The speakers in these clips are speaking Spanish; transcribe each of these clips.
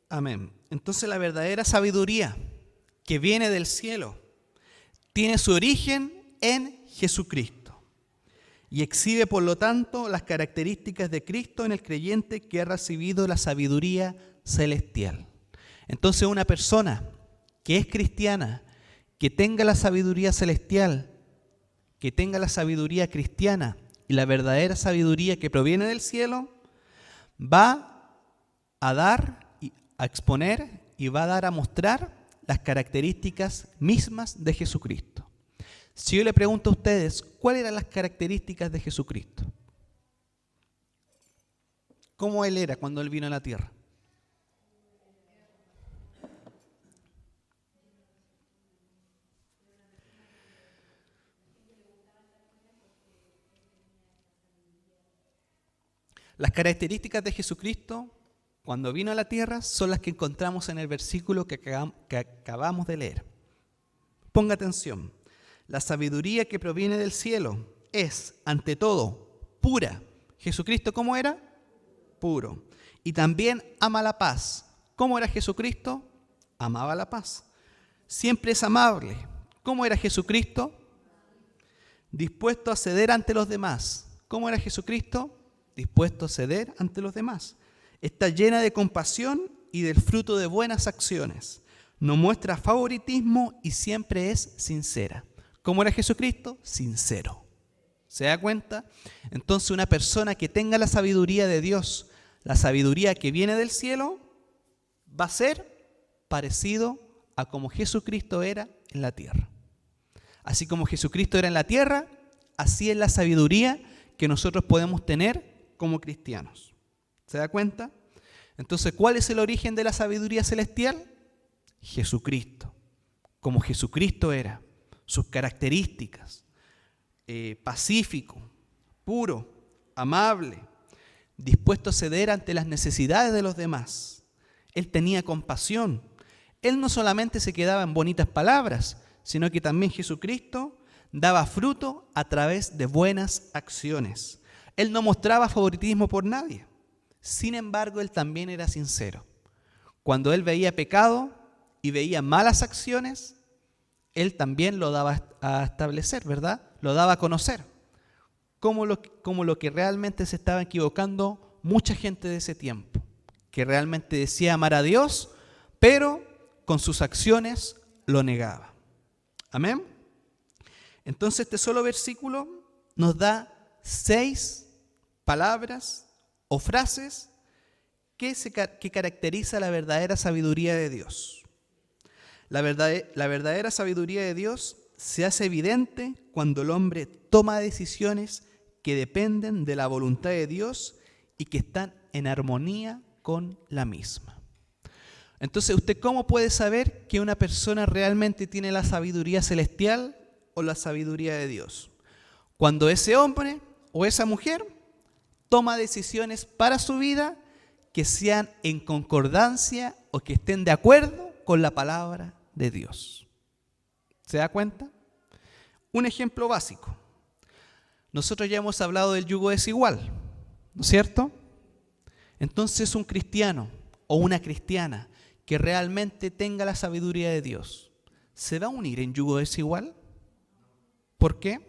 Amén. Entonces la verdadera sabiduría que viene del cielo tiene su origen en Jesucristo y exhibe por lo tanto las características de Cristo en el creyente que ha recibido la sabiduría celestial. Entonces una persona que es cristiana, que tenga la sabiduría celestial, que tenga la sabiduría cristiana y la verdadera sabiduría que proviene del cielo, va a dar, a exponer y va a dar a mostrar las características mismas de Jesucristo. Si yo le pregunto a ustedes, ¿cuáles eran las características de Jesucristo? ¿Cómo Él era cuando Él vino a la tierra? Las características de Jesucristo cuando vino a la tierra son las que encontramos en el versículo que acabamos de leer. Ponga atención. La sabiduría que proviene del cielo es, ante todo, pura. ¿Jesucristo cómo era? Puro. Y también ama la paz. ¿Cómo era Jesucristo? Amaba la paz. Siempre es amable. ¿Cómo era Jesucristo? Dispuesto a ceder ante los demás. ¿Cómo era Jesucristo? Dispuesto a ceder ante los demás. Está llena de compasión y del fruto de buenas acciones. No muestra favoritismo y siempre es sincera. ¿Cómo era Jesucristo? Sincero. ¿Se da cuenta? Entonces una persona que tenga la sabiduría de Dios, la sabiduría que viene del cielo, va a ser parecido a como Jesucristo era en la tierra. Así como Jesucristo era en la tierra, así es la sabiduría que nosotros podemos tener como cristianos. ¿Se da cuenta? Entonces, ¿cuál es el origen de la sabiduría celestial? Jesucristo. Como Jesucristo era, sus características, pacífico, puro, amable, dispuesto a ceder ante las necesidades de los demás. Él tenía compasión. Él no solamente se quedaba en bonitas palabras, sino que también Jesucristo daba fruto a través de buenas acciones. Él no mostraba favoritismo por nadie. Sin embargo, él también era sincero. Cuando él veía pecado y veía malas acciones, él también lo daba a establecer, ¿verdad? Lo daba a conocer. Como lo que realmente se estaba equivocando mucha gente de ese tiempo, que realmente decía amar a Dios, pero con sus acciones lo negaba. Amén. Entonces este solo versículo nos da 6 palabras o frases que caracteriza la verdadera sabiduría de Dios. La verdadera sabiduría de Dios se hace evidente cuando el hombre toma decisiones que dependen de la voluntad de Dios y que están en armonía con la misma. Entonces, ¿usted cómo puede saber que una persona realmente tiene la sabiduría celestial o la sabiduría de Dios? Cuando ese hombre o esa mujer toma decisiones para su vida que sean en concordancia o que estén de acuerdo con la palabra de Dios. ¿Se da cuenta? Un ejemplo básico. Nosotros ya hemos hablado del yugo desigual, ¿no es cierto? Entonces un cristiano o una cristiana que realmente tenga la sabiduría de Dios, ¿se va a unir en yugo desigual? ¿Por qué?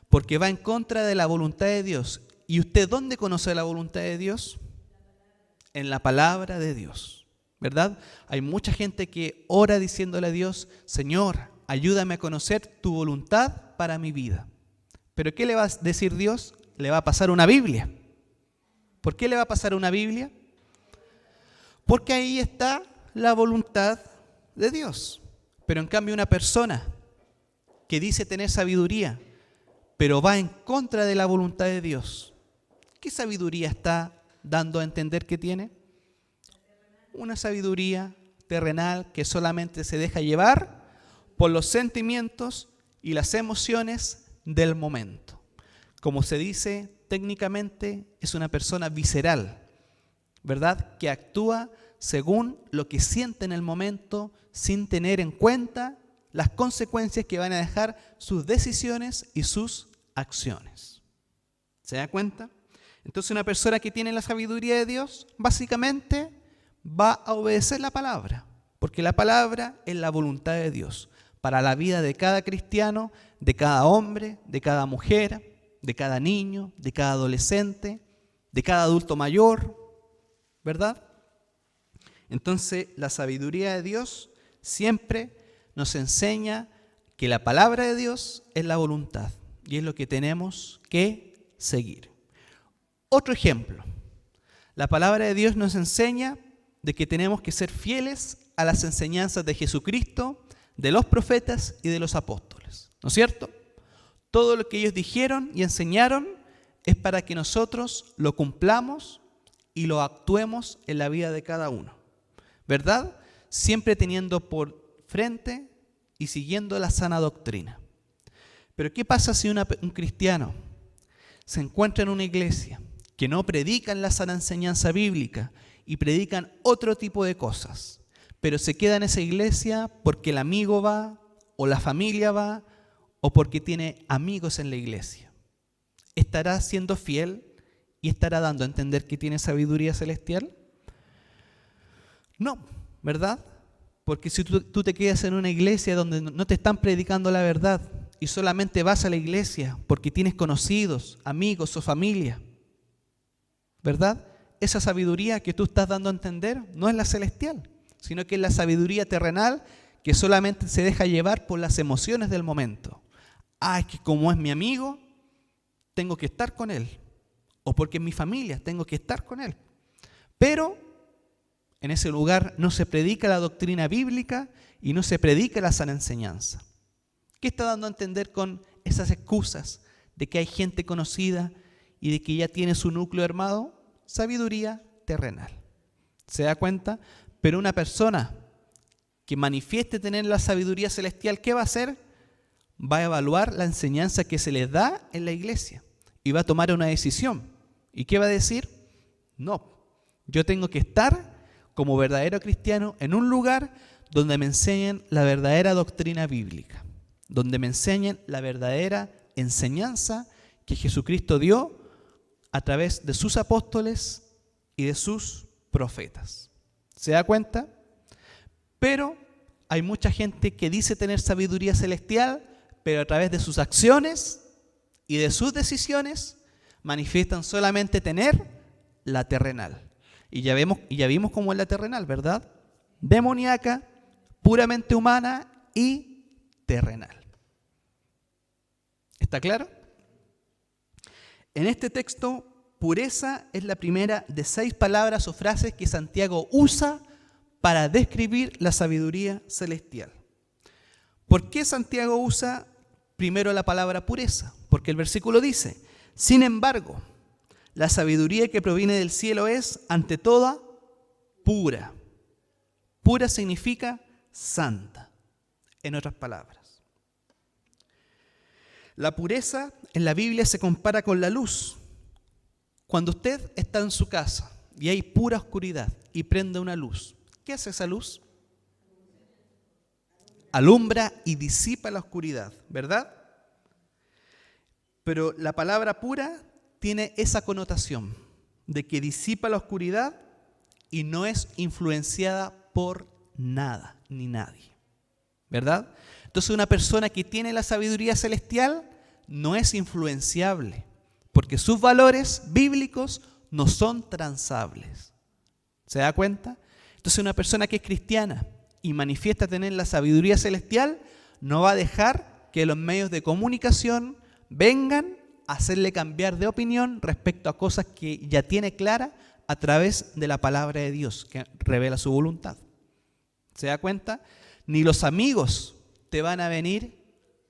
Porque va en contra de la voluntad de Dios. ¿Y usted dónde conoce la voluntad de Dios? En la palabra de Dios, ¿verdad? Hay mucha gente que ora diciéndole a Dios, Señor, ayúdame a conocer tu voluntad para mi vida. ¿Pero qué le va a decir Dios? Le va a pasar una Biblia. ¿Por qué le va a pasar una Biblia? Porque ahí está la voluntad de Dios. Pero en cambio una persona que dice tener sabiduría, pero va en contra de la voluntad de Dios, ¿qué sabiduría está dando a entender que tiene? Una sabiduría terrenal que solamente se deja llevar por los sentimientos y las emociones del momento. Como se dice técnicamente, es una persona visceral, ¿verdad? Que actúa según lo que siente en el momento sin tener en cuenta las consecuencias que van a dejar sus decisiones y sus acciones. ¿Se da cuenta? Entonces una persona que tiene la sabiduría de Dios, básicamente va a obedecer la palabra, porque la palabra es la voluntad de Dios para la vida de cada cristiano, de cada hombre, de cada mujer, de cada niño, de cada adolescente, de cada adulto mayor, ¿verdad? Entonces la sabiduría de Dios siempre nos enseña que la palabra de Dios es la voluntad y es lo que tenemos que seguir. Otro ejemplo, la palabra de Dios nos enseña de que tenemos que ser fieles a las enseñanzas de Jesucristo, de los profetas y de los apóstoles, ¿no es cierto? Todo lo que ellos dijeron y enseñaron es para que nosotros lo cumplamos y lo actuemos en la vida de cada uno, ¿verdad? Siempre teniendo por frente y siguiendo la sana doctrina. Pero ¿qué pasa si un cristiano se encuentra en una iglesia que no predican la sana enseñanza bíblica y predican otro tipo de cosas, pero se queda en esa iglesia porque el amigo va o la familia va o porque tiene amigos en la iglesia? ¿Estará siendo fiel y estará dando a entender que tiene sabiduría celestial? No, ¿verdad? Porque si tú te quedas en una iglesia donde no te están predicando la verdad y solamente vas a la iglesia porque tienes conocidos, amigos o familia, ¿verdad? Esa sabiduría que tú estás dando a entender no es la celestial, sino que es la sabiduría terrenal que solamente se deja llevar por las emociones del momento. Es que como es mi amigo, tengo que estar con él. O porque es mi familia, tengo que estar con él. Pero en ese lugar no se predica la doctrina bíblica y no se predica la sana enseñanza. ¿Qué está dando a entender con esas excusas de que hay gente conocida y de que ya tiene su núcleo armado? Sabiduría terrenal. ¿Se da cuenta? Pero una persona que manifieste tener la sabiduría celestial, ¿qué va a hacer? Va a evaluar la enseñanza que se les da en la iglesia y va a tomar una decisión. ¿Y qué va a decir? No, yo tengo que estar como verdadero cristiano en un lugar donde me enseñen la verdadera doctrina bíblica, donde me enseñen la verdadera enseñanza que Jesucristo dio a través de sus apóstoles y de sus profetas. ¿Se da cuenta? Pero hay mucha gente que dice tener sabiduría celestial, pero a través de sus acciones y de sus decisiones manifiestan solamente tener la terrenal. Y ya vimos cómo es la terrenal, ¿verdad? Demoníaca, puramente humana y terrenal. ¿Está claro? En este texto, pureza es la primera de 6 palabras o frases que Santiago usa para describir la sabiduría celestial. ¿Por qué Santiago usa primero la palabra pureza? Porque el versículo dice: sin embargo, la sabiduría que proviene del cielo es, ante toda, pura. Pura significa santa, en otras palabras. La pureza en la Biblia se compara con la luz. Cuando usted está en su casa y hay pura oscuridad y prende una luz, ¿qué hace esa luz? Alumbra y disipa la oscuridad, ¿verdad? Pero la palabra pura tiene esa connotación de que disipa la oscuridad y no es influenciada por nada ni nadie, ¿verdad? Entonces una persona que tiene la sabiduría celestial no es influenciable, porque sus valores bíblicos no son transables. ¿Se da cuenta? Entonces una persona que es cristiana y manifiesta tener la sabiduría celestial no va a dejar que los medios de comunicación vengan a hacerle cambiar de opinión respecto a cosas que ya tiene clara a través de la palabra de Dios, que revela su voluntad. ¿Se da cuenta? Ni los amigos te van a venir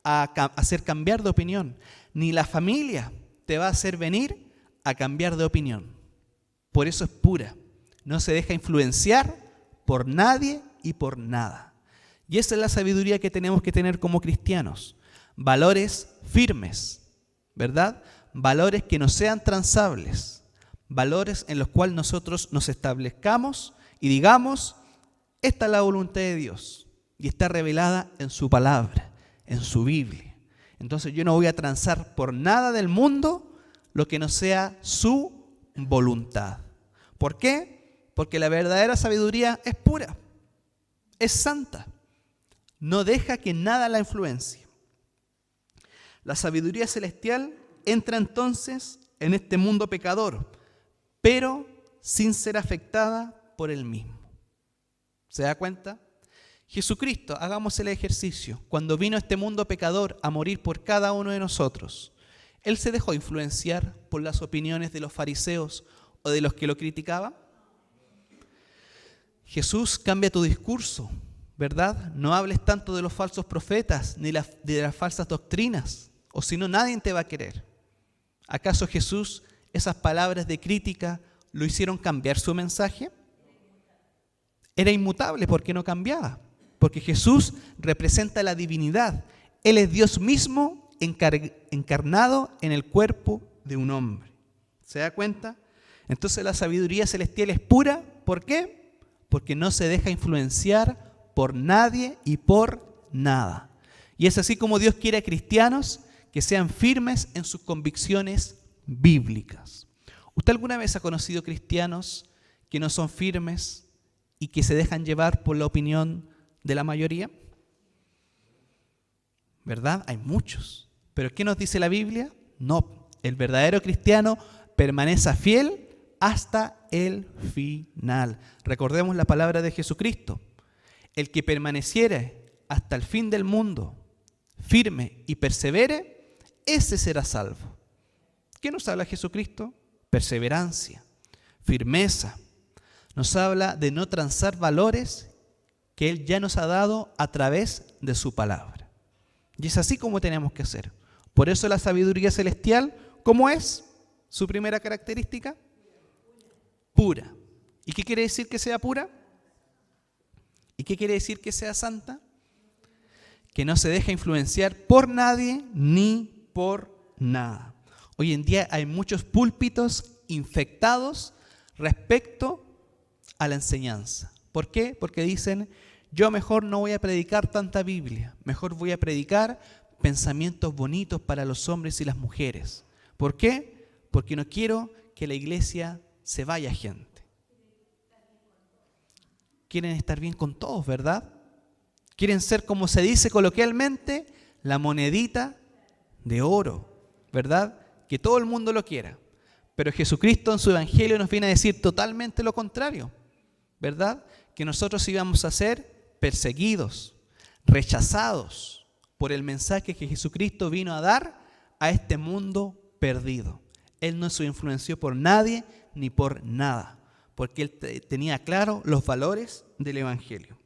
a hacer cambiar de opinión, ni la familia te va a hacer venir a cambiar de opinión. Por eso es pura. No se deja influenciar por nadie y por nada. Y esa es la sabiduría que tenemos que tener como cristianos. Valores firmes, ¿verdad? Valores que no sean transables. Valores en los cuales nosotros nos establezcamos y digamos: esta es la voluntad de Dios y está revelada en su palabra, en su Biblia. Entonces yo no voy a transar por nada del mundo lo que no sea su voluntad. ¿Por qué? Porque la verdadera sabiduría es pura, es santa, no deja que nada la influencie. La sabiduría celestial entra entonces en este mundo pecador, pero sin ser afectada por él mismo. ¿Se da cuenta? Jesucristo, hagamos el ejercicio, cuando vino a este mundo pecador a morir por cada uno de nosotros, ¿Él se dejó influenciar por las opiniones de los fariseos o de los que lo criticaban? Jesús cambia tu discurso, ¿verdad? No hables tanto de los falsos profetas ni de las falsas doctrinas, o si no, nadie te va a querer. ¿Acaso Jesús, esas palabras de crítica, lo hicieron cambiar su mensaje? Era inmutable porque no cambiaba, porque Jesús representa la divinidad. Él es Dios mismo encarnado en el cuerpo de un hombre. ¿Se da cuenta? Entonces la sabiduría celestial es pura. ¿Por qué? Porque no se deja influenciar por nadie y por nada. Y es así como Dios quiere a cristianos que sean firmes en sus convicciones bíblicas. ¿Usted alguna vez ha conocido cristianos que no son firmes y que se dejan llevar por la opinión de la mayoría? ¿Verdad? Hay muchos. ¿Pero qué nos dice la Biblia? No, el verdadero cristiano permanece fiel hasta el final. Recordemos la palabra de Jesucristo. El que permaneciere hasta el fin del mundo, firme y persevere, ese será salvo. ¿Qué nos habla Jesucristo? Perseverancia, firmeza. Nos habla de no transar valores que Él ya nos ha dado a través de su palabra. Y es así como tenemos que hacer. Por eso la sabiduría celestial, ¿cómo es su primera característica? Pura. ¿Y qué quiere decir que sea pura? ¿Y qué quiere decir que sea santa? Que no se deja influenciar por nadie ni por nada. Hoy en día hay muchos púlpitos infectados respecto a la enseñanza. ¿Por qué? Porque dicen, yo mejor no voy a predicar tanta Biblia, mejor voy a predicar pensamientos bonitos para los hombres y las mujeres. ¿Por qué? Porque no quiero que la iglesia se vaya gente. Quieren estar bien con todos, ¿verdad? Quieren ser, como se dice coloquialmente, la monedita de oro, ¿verdad? Que todo el mundo lo quiera. Pero Jesucristo en su evangelio nos viene a decir totalmente lo contrario, ¿verdad? Que nosotros íbamos a ser perseguidos, rechazados por el mensaje que Jesucristo vino a dar a este mundo perdido. Él no se influenció por nadie ni por nada, porque Él tenía claro los valores del evangelio.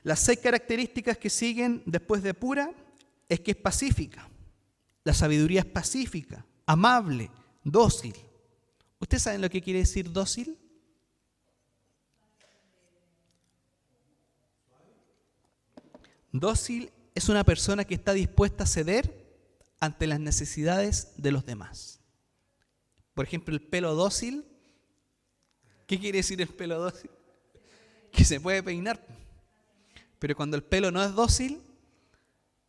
Las 6 características que siguen después de pura es que es pacífica. La sabiduría es pacífica, amable, dócil. ¿Ustedes saben lo que quiere decir dócil? Dócil es una persona que está dispuesta a ceder ante las necesidades de los demás. Por ejemplo, el pelo dócil. ¿Qué quiere decir el pelo dócil? Que se puede peinar. Pero cuando el pelo no es dócil,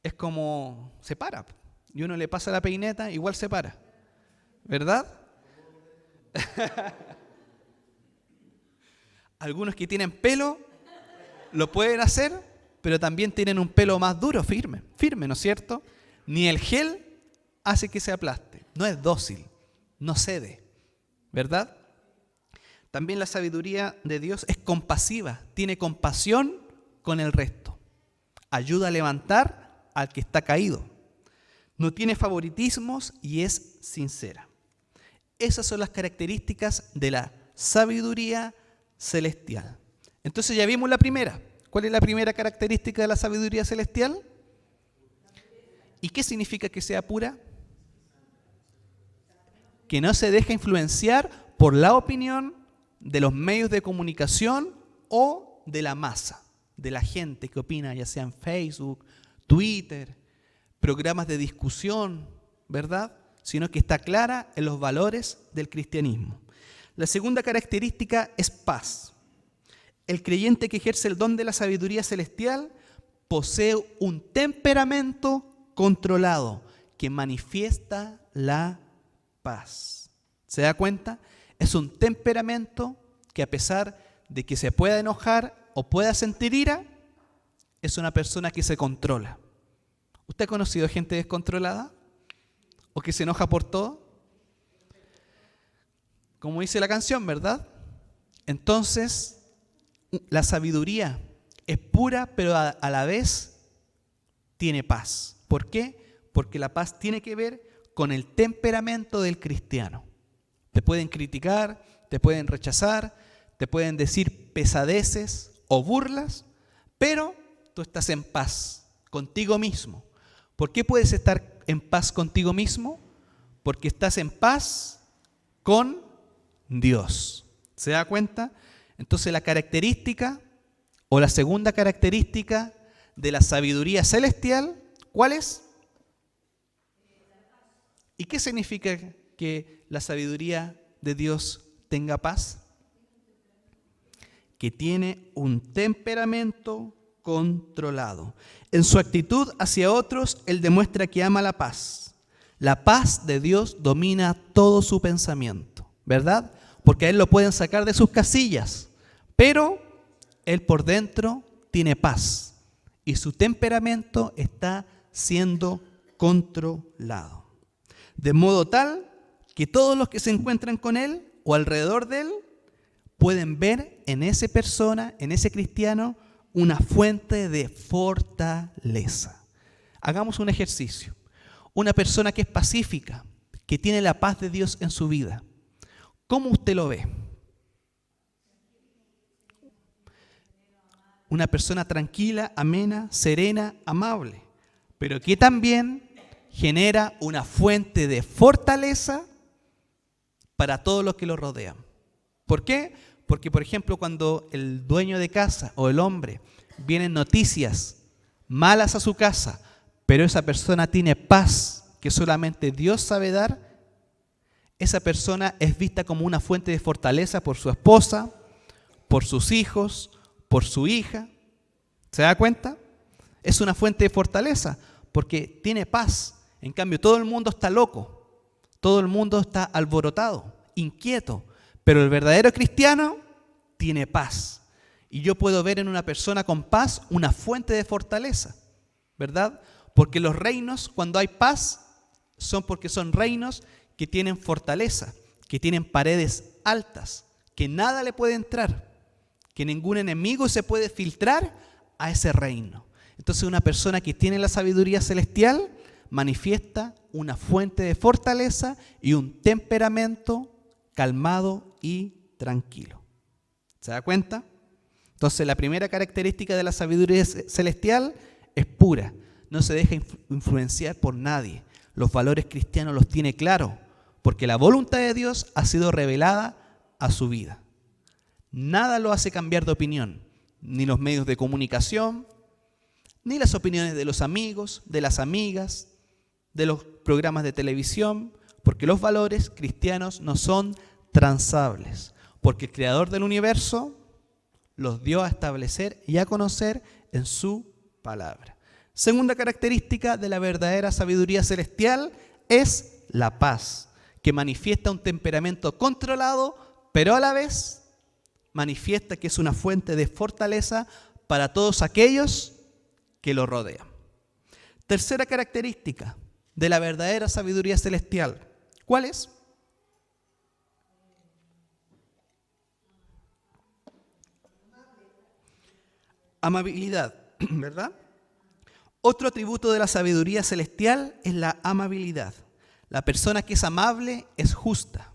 es como se para. Y uno le pasa la peineta, igual se para. ¿Verdad? Algunos que tienen pelo lo pueden hacer, pero también tienen un pelo más duro, firme, ¿no es cierto? Ni el gel hace que se aplaste. No es dócil, no cede, ¿verdad? También la sabiduría de Dios es compasiva, tiene compasión con el resto. Ayuda a levantar al que está caído. No tiene favoritismos y es sincera. Esas son las características de la sabiduría celestial. Entonces ya vimos la primera. ¿Cuál es la primera característica de la sabiduría celestial? ¿Y qué significa que sea pura? Que no se deja influenciar por la opinión de los medios de comunicación o de la masa, de la gente que opina, ya sea en Facebook, Twitter, programas de discusión, ¿verdad? Sino que está clara en los valores del cristianismo. La segunda característica es paz. El creyente que ejerce el don de la sabiduría celestial posee un temperamento controlado que manifiesta la paz. ¿Se da cuenta? Es un temperamento que, a pesar de que se pueda enojar o pueda sentir ira, es una persona que se controla. ¿Usted ha conocido gente descontrolada? ¿O que se enoja por todo? Como dice la canción, ¿verdad? Entonces, la sabiduría es pura, pero a la vez tiene paz. ¿Por qué? Porque la paz tiene que ver con el temperamento del cristiano. Te pueden criticar, te pueden rechazar, te pueden decir pesadeces o burlas, pero tú estás en paz contigo mismo. ¿Por qué puedes estar en paz contigo mismo? Porque estás en paz con Dios. ¿Se da cuenta? Entonces la característica o la segunda característica de la sabiduría celestial, ¿cuál es? ¿Y qué significa que la sabiduría de Dios tenga paz? Que tiene un temperamento controlado. En su actitud hacia otros, él demuestra que ama la paz. La paz de Dios domina todo su pensamiento, ¿verdad? Porque a él lo pueden sacar de sus casillas, pero él por dentro tiene paz y su temperamento está siendo controlado. De modo tal que todos los que se encuentran con él o alrededor de él pueden ver en esa persona, en ese cristiano, una fuente de fortaleza. Hagamos un ejercicio. Una persona que es pacífica, que tiene la paz de Dios en su vida, ¿cómo usted lo ve? Una persona tranquila, amena, serena, amable, pero que también genera una fuente de fortaleza para todos los que lo rodean. ¿Por qué? Porque, por ejemplo, cuando el dueño de casa o el hombre vienen noticias malas a su casa, pero esa persona tiene paz que solamente Dios sabe dar, esa persona es vista como una fuente de fortaleza por su esposa, por sus hijos, por su hija. ¿Se da cuenta? Es una fuente de fortaleza porque tiene paz. En cambio, todo el mundo está loco, todo el mundo está alborotado, inquieto, pero el verdadero cristiano tiene paz. Y yo puedo ver en una persona con paz una fuente de fortaleza, ¿verdad? Porque los reinos, cuando hay paz, son porque son reinos que tienen fortaleza, que tienen paredes altas, que nada le puede entrar, que ningún enemigo se puede filtrar a ese reino. Entonces una persona que tiene la sabiduría celestial manifiesta una fuente de fortaleza y un temperamento calmado y tranquilo. ¿Se da cuenta? Entonces la primera característica de la sabiduría celestial es pura, no se deja influenciar por nadie. Los valores cristianos los tiene claros, porque la voluntad de Dios ha sido revelada a su vida. Nada lo hace cambiar de opinión, ni los medios de comunicación, ni las opiniones de los amigos, de las amigas, de los programas de televisión, porque los valores cristianos no son transables, porque el Creador del universo los dio a establecer y a conocer en su palabra. Segunda característica de la verdadera sabiduría celestial es la paz, que manifiesta un temperamento controlado, pero a la vez manifiesta que es una fuente de fortaleza para todos aquellos que lo rodean. Tercera característica de la verdadera sabiduría celestial, ¿cuál es? Amabilidad, ¿verdad? Otro atributo de la sabiduría celestial es la amabilidad. La persona que es amable es justa,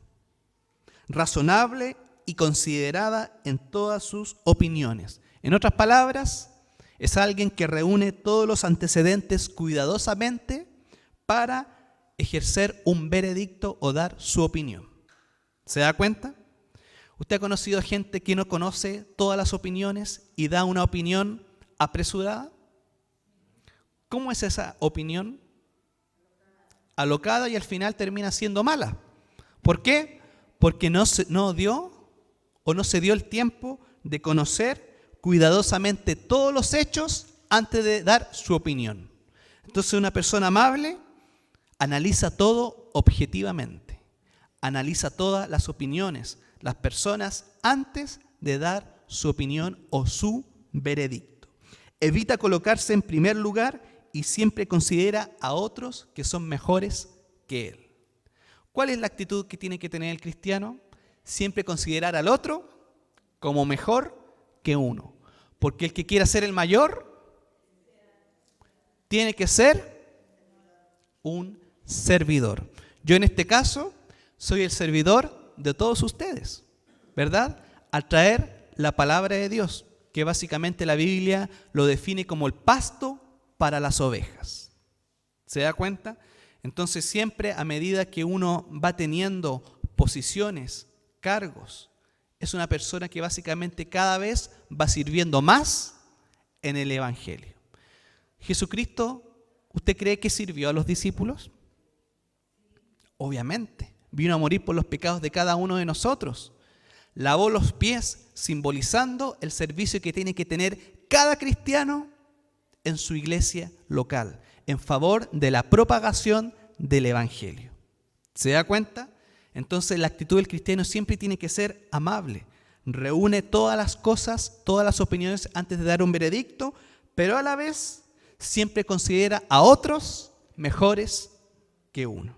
razonable y considerada en todas sus opiniones. En otras palabras, es alguien que reúne todos los antecedentes cuidadosamente para ejercer un veredicto o dar su opinión. ¿Se da cuenta? ¿Usted ha conocido gente que no conoce todas las opiniones y da una opinión apresurada? ¿Cómo es esa opinión? Alocada y al final termina siendo mala. ¿Por qué? Porque no se dio el tiempo de conocer cuidadosamente todos los hechos antes de dar su opinión. Entonces una persona amable analiza todo objetivamente, Analiza todas las opiniones, las personas, antes de dar su opinión o su veredicto. Evita colocarse en primer lugar y siempre considera a otros que son mejores que él. ¿Cuál es la actitud que tiene que tener el cristiano? Siempre considerar al otro como mejor que uno. Porque el que quiera ser el mayor tiene que ser un servidor. Yo en este caso soy el servidor de todos ustedes, ¿verdad? Al traer la palabra de Dios, que básicamente la Biblia lo define como el pasto para las ovejas. ¿Se da cuenta? Entonces siempre a medida que uno va teniendo posiciones, cargos, es una persona que básicamente cada vez va sirviendo más en el Evangelio. Jesucristo, ¿usted cree que sirvió a los discípulos? Obviamente, vino a morir por los pecados de cada uno de nosotros. Lavó los pies, simbolizando el servicio que tiene que tener cada cristiano en su iglesia local, en favor de la propagación del Evangelio. ¿Se da cuenta? Entonces la actitud del cristiano siempre tiene que ser amable. Reúne todas las cosas, todas las opiniones antes de dar un veredicto, pero a la vez siempre considera a otros mejores que uno.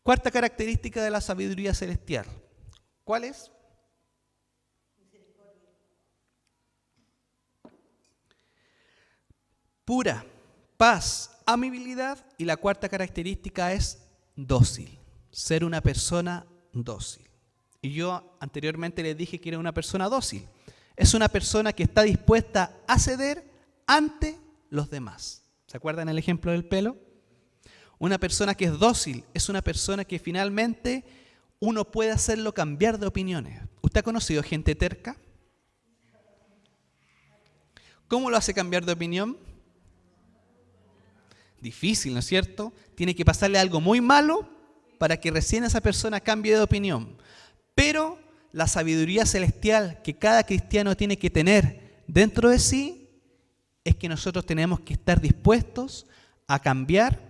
Cuarta característica de la sabiduría celestial. ¿Cuál es? Pura, paz, amabilidad, y la cuarta característica es dócil, ser una persona dócil. Y yo anteriormente les dije que era una persona dócil. Es una persona que está dispuesta a ceder ante los demás. ¿Se acuerdan el ejemplo del pelo? Una persona que es dócil es una persona que finalmente uno puede hacerlo cambiar de opiniones. ¿Usted ha conocido gente terca? ¿Cómo lo hace cambiar de opinión? Difícil, ¿no es cierto? Tiene que pasarle algo muy malo para que recién esa persona cambie de opinión. Pero la sabiduría celestial que cada cristiano tiene que tener dentro de sí es que nosotros tenemos que estar dispuestos a cambiar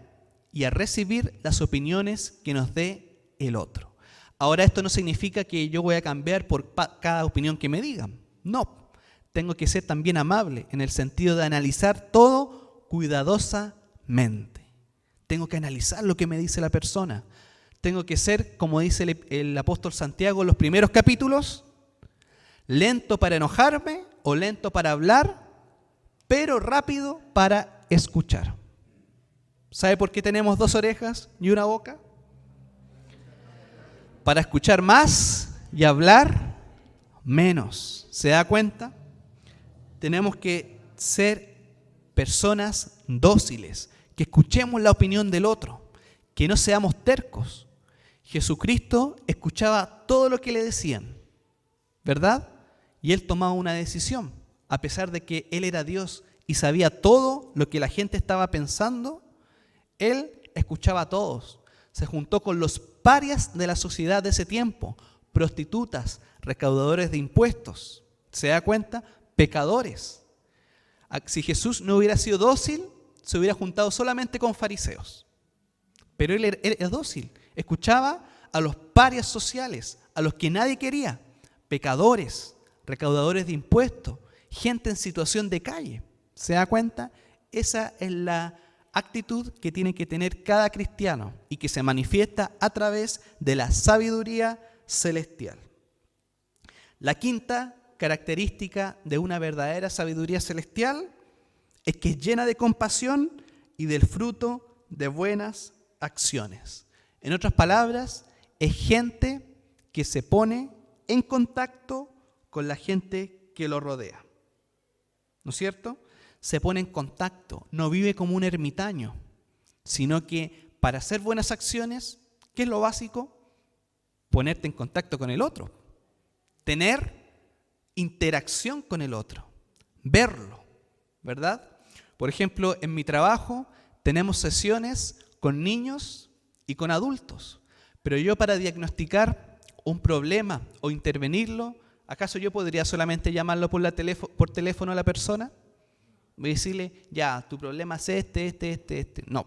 y a recibir las opiniones que nos dé el otro. Ahora, esto no significa que yo voy a cambiar por cada opinión que me digan. No, tengo que ser también amable en el sentido de analizar todo cuidadosamente. Tengo que analizar lo que me dice la persona. Tengo que ser, como dice el apóstol Santiago en los primeros capítulos, lento para enojarme o lento para hablar, pero rápido para escuchar. ¿Sabe por qué tenemos 2 orejas y una boca? Para escuchar más y hablar menos. ¿Se da cuenta? Tenemos que ser personas dóciles, que escuchemos la opinión del otro, que no seamos tercos. Jesucristo escuchaba todo lo que le decían, ¿verdad? Y él tomaba una decisión, a pesar de que él era Dios y sabía todo lo que la gente estaba pensando. Él escuchaba a todos. Se juntó con los parias de la sociedad de ese tiempo, prostitutas, recaudadores de impuestos. ¿Se da cuenta? Pecadores. Si Jesús no hubiera sido dócil, se hubiera juntado solamente con fariseos. Pero él era dócil. Escuchaba a los parias sociales, a los que nadie quería. Pecadores, recaudadores de impuestos, gente en situación de calle. ¿Se da cuenta? Esa es la actitud que tiene que tener cada cristiano y que se manifiesta a través de la sabiduría celestial. La quinta característica de una verdadera sabiduría celestial es que es llena de compasión y del fruto de buenas acciones. En otras palabras, es gente que se pone en contacto con la gente que lo rodea. ¿No es cierto? Se pone en contacto, no vive como un ermitaño, sino que para hacer buenas acciones, ¿qué es lo básico? Ponerte en contacto con el otro, tener interacción con el otro, verlo, ¿verdad? Por ejemplo, en mi trabajo tenemos sesiones con niños y con adultos, pero yo para diagnosticar un problema o intervenirlo, ¿acaso yo podría solamente llamarlo por teléfono a la persona? Voy a decirle, ya, tu problema es este. No.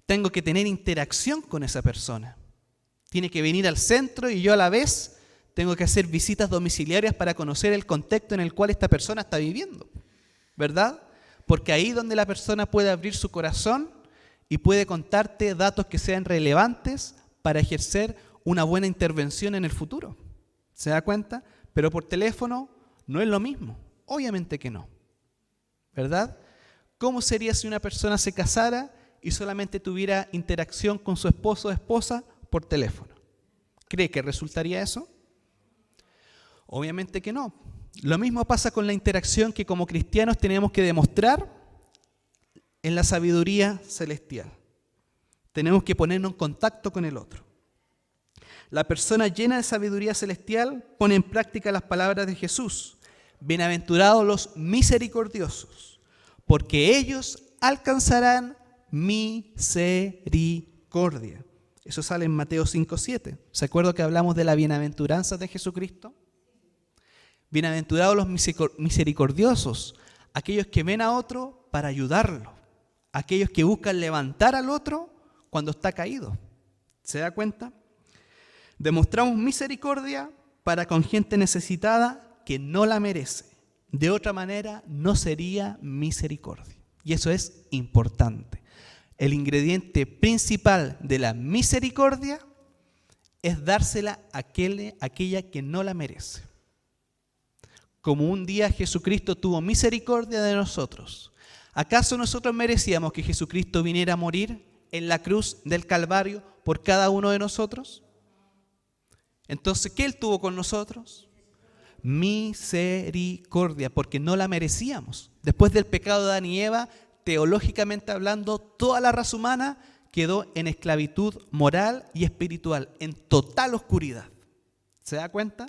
Tengo que tener interacción con esa persona. Tiene que venir al centro y yo a la vez tengo que hacer visitas domiciliarias para conocer el contexto en el cual esta persona está viviendo, ¿verdad? Porque ahí es donde la persona puede abrir su corazón y puede contarte datos que sean relevantes para ejercer una buena intervención en el futuro. ¿Se da cuenta? Pero por teléfono no es lo mismo. Obviamente que no. ¿Verdad? ¿Cómo sería si una persona se casara y solamente tuviera interacción con su esposo o esposa por teléfono? ¿Cree que resultaría eso? Obviamente que no. Lo mismo pasa con la interacción que como cristianos tenemos que demostrar en la sabiduría celestial. Tenemos que ponernos en contacto con el otro. La persona llena de sabiduría celestial pone en práctica las palabras de Jesús. Bienaventurados los misericordiosos, porque ellos alcanzarán misericordia. Eso sale en Mateo 5:7. ¿Se acuerdan que hablamos de la bienaventuranza de Jesucristo? Bienaventurados los misericordiosos, aquellos que ven a otro para ayudarlo, aquellos que buscan levantar al otro cuando está caído. ¿Se da cuenta? Demostramos misericordia para con gente necesitada que no la merece. De otra manera, no sería misericordia. Y eso es importante. El ingrediente principal de la misericordia es dársela a aquella que no la merece. Como un día Jesucristo tuvo misericordia de nosotros, ¿acaso nosotros merecíamos que Jesucristo viniera a morir en la cruz del Calvario por cada uno de nosotros? Entonces, ¿qué Él tuvo con nosotros? Misericordia, porque no la merecíamos. Después del pecado de Adán y Eva, teológicamente hablando, toda la raza humana quedó en esclavitud moral y espiritual, en total oscuridad. ¿Se da cuenta?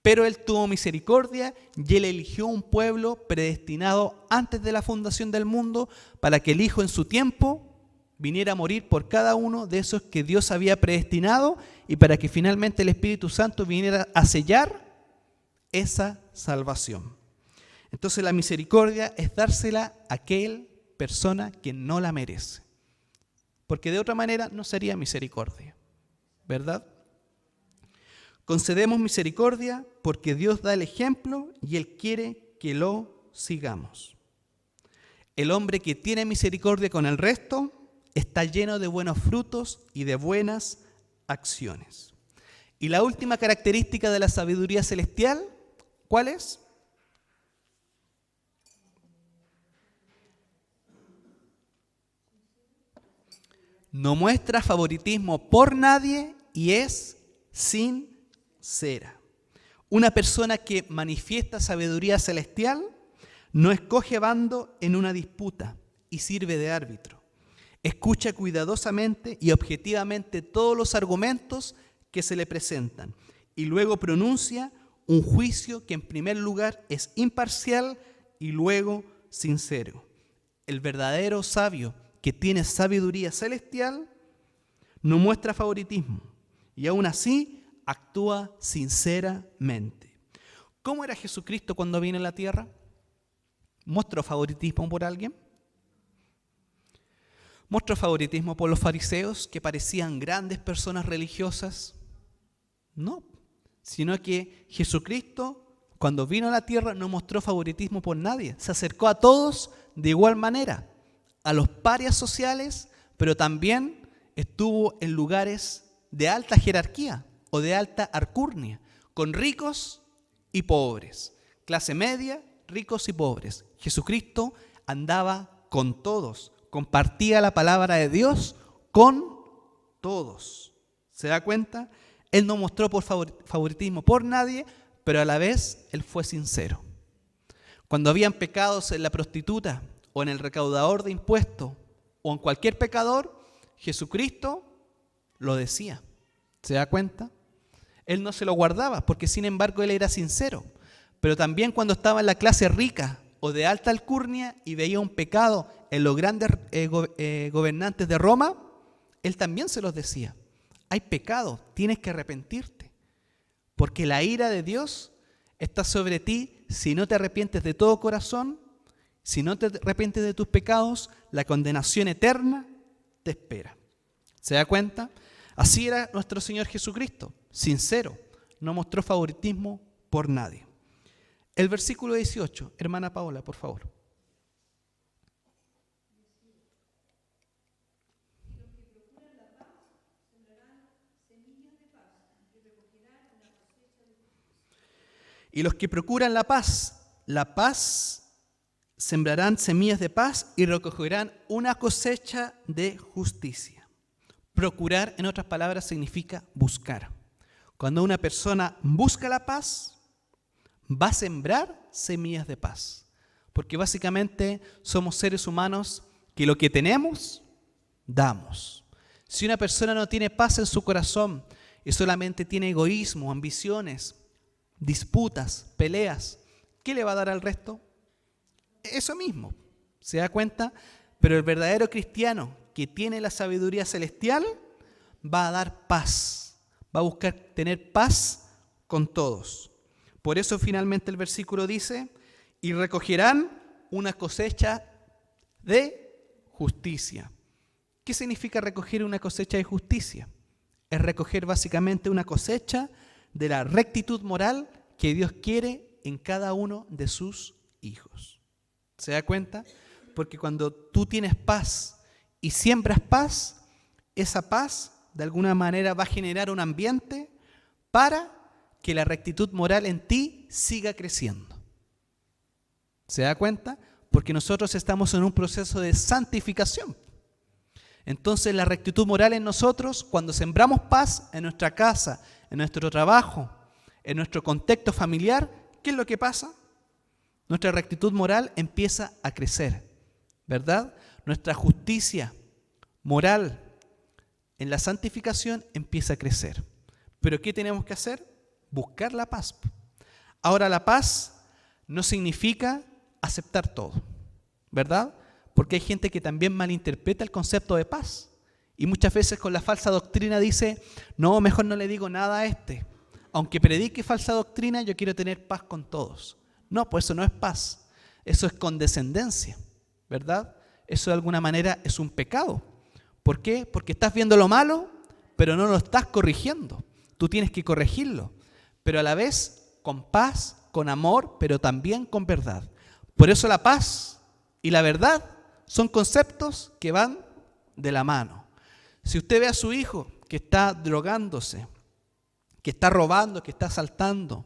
Pero Él tuvo misericordia y Él eligió un pueblo predestinado antes de la fundación del mundo para que el Hijo en su tiempo viniera a morir por cada uno de esos que Dios había predestinado y para que finalmente el Espíritu Santo viniera a sellar esa salvación. Entonces la misericordia es dársela a aquella persona que no la merece. Porque de otra manera no sería misericordia, ¿verdad? Concedemos misericordia porque Dios da el ejemplo y Él quiere que lo sigamos. El hombre que tiene misericordia con el resto está lleno de buenos frutos y de buenas acciones. Y la última característica de la sabiduría celestial, ¿cuál es? No muestra favoritismo por nadie y es sincera. Una persona que manifiesta sabiduría celestial no escoge bando en una disputa y sirve de árbitro. Escucha cuidadosamente y objetivamente todos los argumentos que se le presentan y luego pronuncia un juicio que en primer lugar es imparcial y luego sincero. El verdadero sabio que tiene sabiduría celestial no muestra favoritismo y aún así actúa sinceramente. ¿Cómo era Jesucristo cuando vino a la tierra? ¿Mostró favoritismo por alguien? ¿Mostró favoritismo por los fariseos que parecían grandes personas religiosas? No, sino que Jesucristo cuando vino a la tierra no mostró favoritismo por nadie. Se acercó a todos de igual manera, a los parias sociales, pero también estuvo en lugares de alta jerarquía o de alta alcurnia, con ricos y pobres, clase media, ricos y pobres. Jesucristo andaba con todos, compartía la palabra de Dios con todos. ¿Se da cuenta? Él no mostró por favoritismo por nadie, pero a la vez Él fue sincero. Cuando habían pecados en la prostituta o en el recaudador de impuestos o en cualquier pecador, Jesucristo lo decía. ¿Se da cuenta? Él no se lo guardaba porque sin embargo Él era sincero. Pero también cuando estaba en la clase rica o de alta alcurnia y veía un pecado en los grandes gobernantes de Roma, Él también se los decía. Hay pecado, tienes que arrepentirte. Porque la ira de Dios está sobre ti si no te arrepientes de todo corazón, si no te arrepientes de tus pecados, la condenación eterna te espera. ¿Se da cuenta? Así era nuestro Señor Jesucristo, sincero, no mostró favoritismo por nadie. El versículo 18, hermana Paola, por favor. Y los que procuran la paz sembrarán semillas de paz y recogerán una cosecha de justicia. Procurar, en otras palabras, significa buscar. Cuando una persona busca la paz, va a sembrar semillas de paz. Porque básicamente somos seres humanos que lo que tenemos, damos. Si una persona no tiene paz en su corazón y solamente tiene egoísmo, ambiciones, disputas, peleas, ¿qué le va a dar al resto? Eso mismo, ¿se da cuenta? Pero el verdadero cristiano que tiene la sabiduría celestial va a dar paz, va a buscar tener paz con todos. Por eso finalmente el versículo dice, y recogerán una cosecha de justicia. ¿Qué significa recoger una cosecha de justicia? Es recoger básicamente una cosecha de la rectitud moral que Dios quiere en cada uno de sus hijos. ¿Se da cuenta? Porque cuando tú tienes paz y siembras paz, esa paz de alguna manera va a generar un ambiente para que la rectitud moral en ti siga creciendo. ¿Se da cuenta? Porque nosotros estamos en un proceso de santificación. Entonces la rectitud moral en nosotros, cuando sembramos paz en nuestra casa, en nuestro trabajo, en nuestro contexto familiar, ¿qué es lo que pasa? Nuestra rectitud moral empieza a crecer, ¿verdad? Nuestra justicia moral en la santificación empieza a crecer. ¿Pero qué tenemos que hacer? Buscar la paz. Ahora, la paz no significa aceptar todo, ¿verdad? Porque hay gente que también malinterpreta el concepto de paz. Y muchas veces con la falsa doctrina dice, no, mejor no le digo nada a este. Aunque predique falsa doctrina, yo quiero tener paz con todos. No, pues eso no es paz. Eso es condescendencia, ¿verdad? Eso de alguna manera es un pecado. ¿Por qué? Porque estás viendo lo malo, pero no lo estás corrigiendo. Tú tienes que corregirlo, pero a la vez con paz, con amor, pero también con verdad. Por eso la paz y la verdad son conceptos que van de la mano. Si usted ve a su hijo que está drogándose, que está robando, que está asaltando,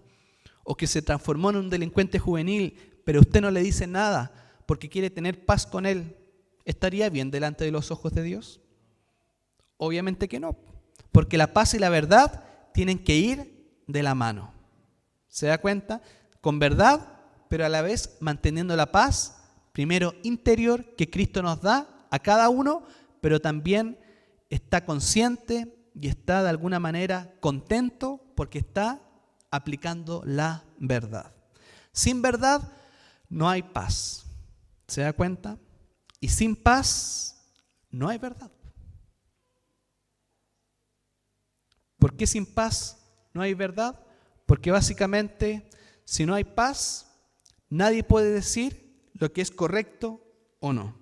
o que se transformó en un delincuente juvenil, pero usted no le dice nada porque quiere tener paz con él, ¿estaría bien delante de los ojos de Dios? Obviamente que no, porque la paz y la verdad tienen que ir de la mano. ¿Se da cuenta? Con verdad, pero a la vez manteniendo la paz, primero interior, que Cristo nos da a cada uno, pero también está consciente y está de alguna manera contento porque está aplicando la verdad. Sin verdad no hay paz. ¿Se da cuenta? Y sin paz no hay verdad. ¿Por qué sin paz no hay verdad? Porque básicamente, si no hay paz, nadie puede decir lo que es correcto o no.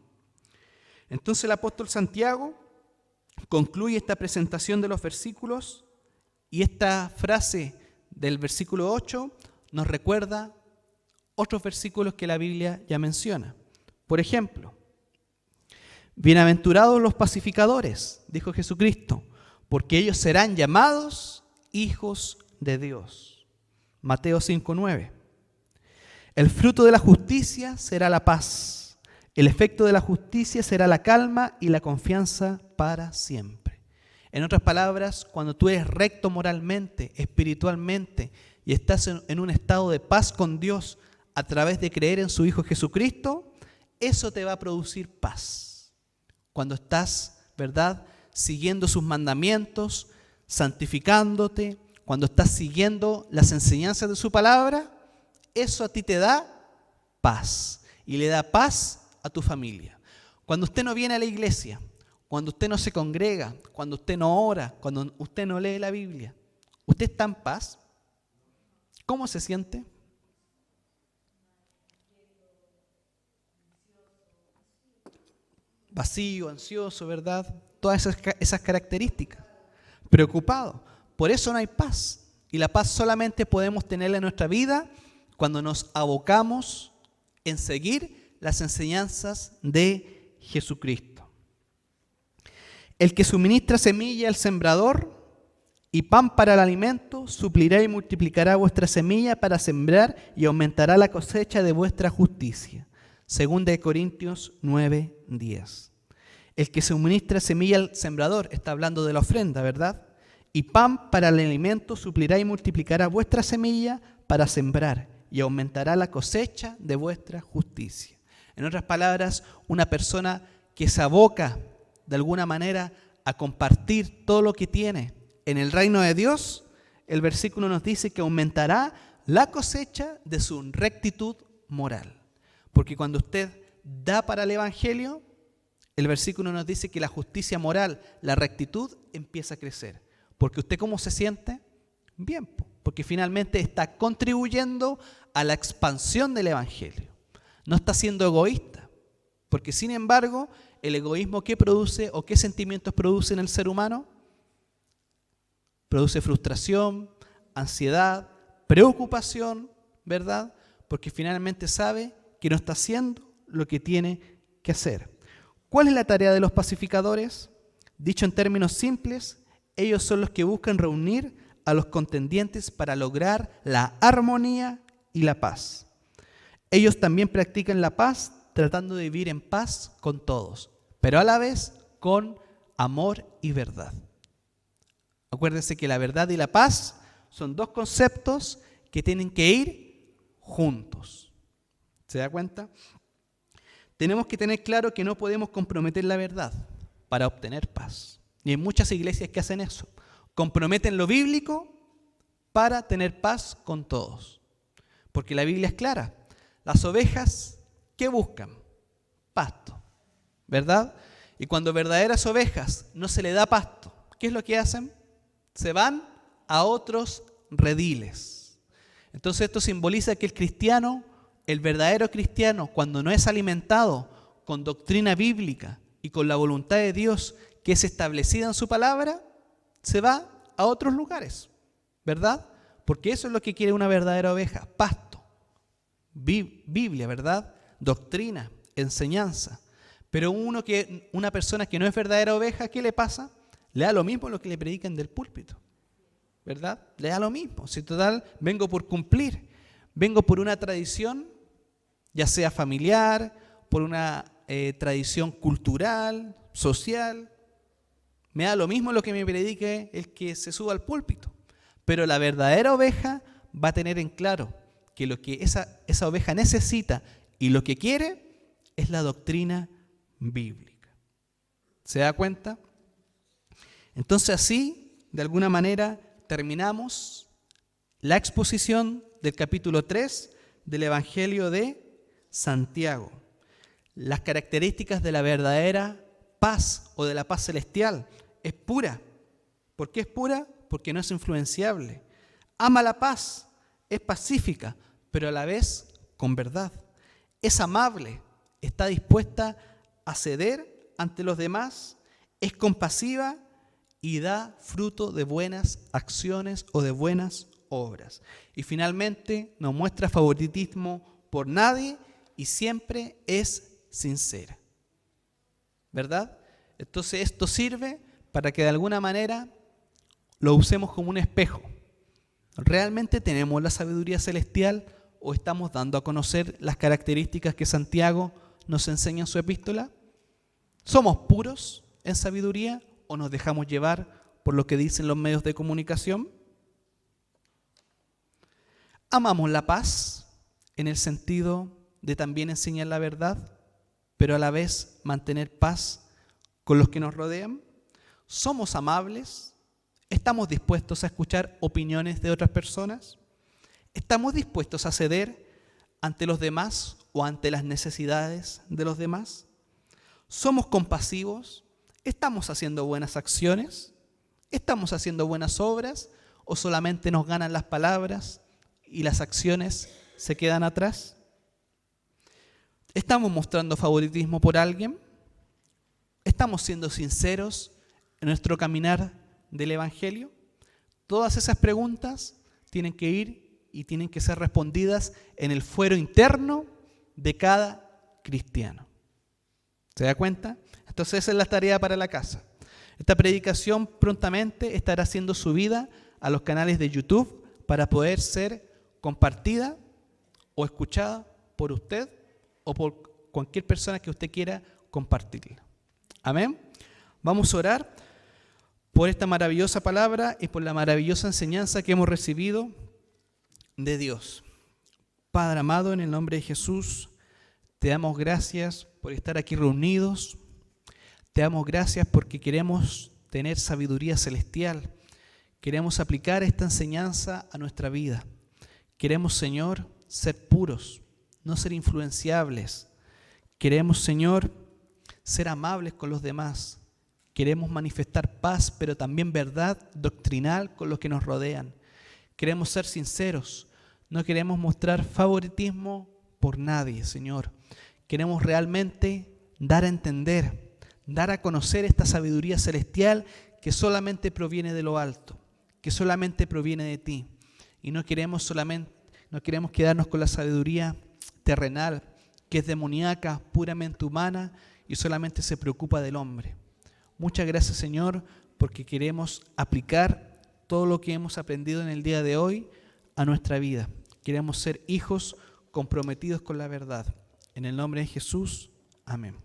Entonces el apóstol Santiago concluye esta presentación de los versículos y esta frase del versículo 8 nos recuerda otros versículos que la Biblia ya menciona. Por ejemplo, bienaventurados los pacificadores, dijo Jesucristo, porque ellos serán llamados hijos de Dios. Mateo 5:9. El fruto de la justicia será la paz. El efecto de la justicia será la calma y la confianza para siempre. En otras palabras, cuando tú eres recto moralmente, espiritualmente y estás en un estado de paz con Dios a través de creer en su Hijo Jesucristo, eso te va a producir paz. Cuando estás, ¿verdad?, siguiendo sus mandamientos, santificándote, cuando estás siguiendo las enseñanzas de su palabra, eso a ti te da paz y le da paz a tu familia. Cuando usted no viene a la iglesia, cuando usted no se congrega, cuando usted no ora, cuando usted no lee la Biblia, ¿usted está en paz? ¿Cómo se siente? Vacío, ansioso, ¿verdad? Todas esas características. preocupado. Por eso no hay paz. Y la paz solamente podemos tenerla en nuestra vida cuando nos abocamos en seguir las enseñanzas de Jesucristo. El que suministra semilla al sembrador y pan para el alimento, suplirá y multiplicará vuestra semilla para sembrar y aumentará la cosecha de vuestra justicia. 2 Corintios 9:10. El que suministra semilla al sembrador, está hablando de la ofrenda, ¿verdad? Y pan para el alimento, suplirá y multiplicará vuestra semilla para sembrar y aumentará la cosecha de vuestra justicia. En otras palabras, una persona que se aboca de alguna manera a compartir todo lo que tiene en el reino de Dios, el versículo nos dice que aumentará la cosecha de su rectitud moral. Porque cuando usted da para el evangelio, el versículo nos dice que la justicia moral, la rectitud, empieza a crecer. Porque usted, ¿cómo se siente? Bien, porque finalmente está contribuyendo a la expansión del evangelio. No está siendo egoísta, porque sin embargo, el egoísmo, ¿qué produce o qué sentimientos produce en el ser humano? Produce frustración, ansiedad, preocupación, ¿verdad? Porque finalmente sabe que no está haciendo lo que tiene que hacer. ¿Cuál es la tarea de los pacificadores? Dicho en términos simples, ellos son los que buscan reunir a los contendientes para lograr la armonía y la paz. Ellos también practican la paz tratando de vivir en paz con todos, pero a la vez con amor y verdad. Acuérdense que la verdad y la paz son dos conceptos que tienen que ir juntos. ¿Se da cuenta? Tenemos que tener claro que no podemos comprometer la verdad para obtener paz. Y hay muchas iglesias que hacen eso. Comprometen lo bíblico para tener paz con todos. Porque la Biblia es clara. Las ovejas, ¿qué buscan? Pasto, ¿verdad? Y cuando verdaderas ovejas no se le da pasto, ¿qué es lo que hacen? Se van a otros rediles. Entonces esto simboliza que el cristiano, el verdadero cristiano, cuando no es alimentado con doctrina bíblica y con la voluntad de Dios que es establecida en su palabra, se va a otros lugares, ¿verdad? Porque eso es lo que quiere una verdadera oveja, pasto, Biblia, ¿verdad? Doctrina, enseñanza. Pero una persona que no es verdadera oveja, ¿qué le pasa? Le da lo mismo lo que le predican del púlpito, ¿verdad? Le da lo mismo. Si total, vengo por cumplir, vengo por una tradición, ya sea familiar, por una tradición cultural, social. Me da lo mismo lo que me predique el que se suba al púlpito. Pero la verdadera oveja va a tener en claro que lo que esa oveja necesita y lo que quiere es la doctrina bíblica. ¿Se da cuenta? Entonces así, de alguna manera, terminamos la exposición del capítulo 3 del Evangelio de Santiago. Las características de la verdadera paz o de la paz celestial. Es pura. ¿Por qué es pura? Porque no es influenciable. Ama la paz, es pacífica, pero a la vez con verdad. Es amable, está dispuesta a ceder ante los demás, es compasiva y da fruto de buenas acciones o de buenas obras. Y finalmente no muestra favoritismo por nadie y siempre es sincera. ¿Verdad? Entonces esto sirve para que de alguna manera lo usemos como un espejo. ¿Realmente tenemos la sabiduría celestial o estamos dando a conocer las características que Santiago nos enseña en su epístola? ¿Somos puros en sabiduría o nos dejamos llevar por lo que dicen los medios de comunicación? ¿Amamos la paz en el sentido de también enseñar la verdad, pero a la vez mantener paz con los que nos rodean? ¿Somos amables? ¿Estamos dispuestos a escuchar opiniones de otras personas? ¿Estamos dispuestos a ceder ante los demás o ante las necesidades de los demás? ¿Somos compasivos? ¿Estamos haciendo buenas acciones? ¿Estamos haciendo buenas obras? ¿O solamente nos ganan las palabras y las acciones se quedan atrás? ¿Estamos mostrando favoritismo por alguien? ¿Estamos siendo sinceros en nuestro caminar del Evangelio? Todas esas preguntas tienen que ir y tienen que ser respondidas en el fuero interno de cada cristiano. ¿Se da cuenta? Entonces esa es la tarea para la casa. Esta predicación prontamente estará siendo subida a los canales de YouTube para poder ser compartida o escuchada por usted o por cualquier persona que usted quiera compartirla. Amén. Vamos a orar por esta maravillosa palabra y por la maravillosa enseñanza que hemos recibido de Dios. Padre amado, en el nombre de Jesús, te damos gracias por estar aquí reunidos. Te damos gracias porque queremos tener sabiduría celestial. Queremos aplicar esta enseñanza a nuestra vida. Queremos, Señor, ser puros, no ser influenciables. Queremos, Señor, ser amables con los demás. Queremos manifestar paz, pero también verdad doctrinal con los que nos rodean. Queremos ser sinceros. No queremos mostrar favoritismo por nadie, Señor. Queremos realmente dar a entender, dar a conocer esta sabiduría celestial que solamente proviene de lo alto, que solamente proviene de ti. Y no queremos quedarnos con la sabiduría terrenal, que es demoníaca, puramente humana y solamente se preocupa del hombre. Muchas gracias, Señor, porque queremos aplicar todo lo que hemos aprendido en el día de hoy a nuestra vida. Queremos ser hijos comprometidos con la verdad. En el nombre de Jesús, amén.